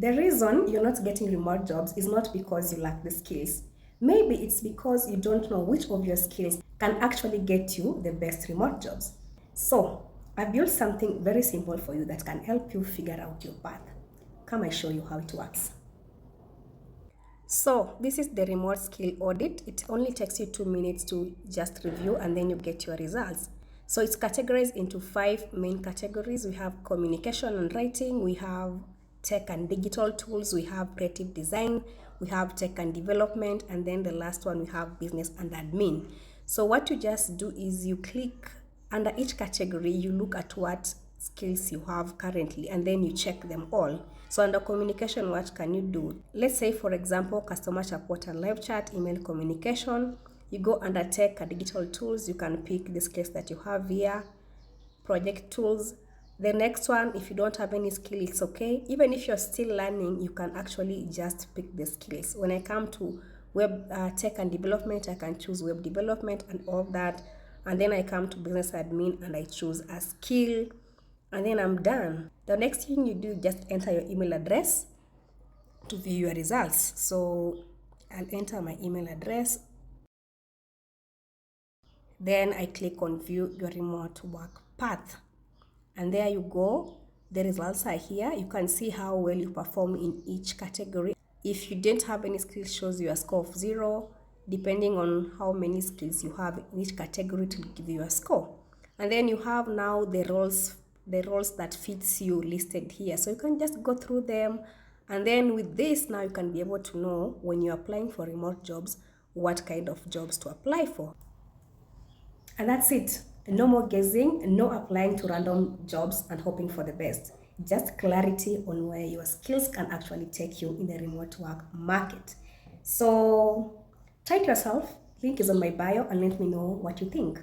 The reason you're not getting remote jobs is not because you lack the skills. Maybe it's because you don't know which of your skills can actually get you the best remote jobs. So, I built something very simple for you that can help you figure out your path. Come, I show you how it works. So, this is the remote skill audit. It only takes you 2 minutes to just review and then you get your results. So, it's categorized into 5 main categories. We have communication and writing, we have tech and digital tools, we have creative design, we have tech and development, and then the last one we have business and admin. So what you just do is you click under each category, you look at what skills you have currently and then you check them all. So under communication, what can you do? Let's say, for example, customer support and live chat, email communication. You go under tech and digital tools, you can pick the skills that you have here, project tools. The next one, if you don't have any skill, it's okay. Even if you're still learning, you can actually just pick the skills. When I come to web tech and development, I can choose web development and all that. And then I come to business admin and I choose a skill. And then I'm done. The next thing you do, just enter your email address to view your results. So I'll enter my email address. Then I click on view your remote work path. And there you go. The results are here. You can see how well you perform in each category. If you didn't have any skills, shows you a score of 0. Depending on how many skills you have in each category, to give you a score. And then you have now the roles that fits you listed here. So you can just go through them. And then with this, now you can be able to know when you're applying for remote jobs, what kind of jobs to apply for. And that's it. No more guessing, no applying to random jobs and hoping for the best. Just clarity on where your skills can actually take you in the remote work market. So try it yourself. Link is on my bio and let me know what you think.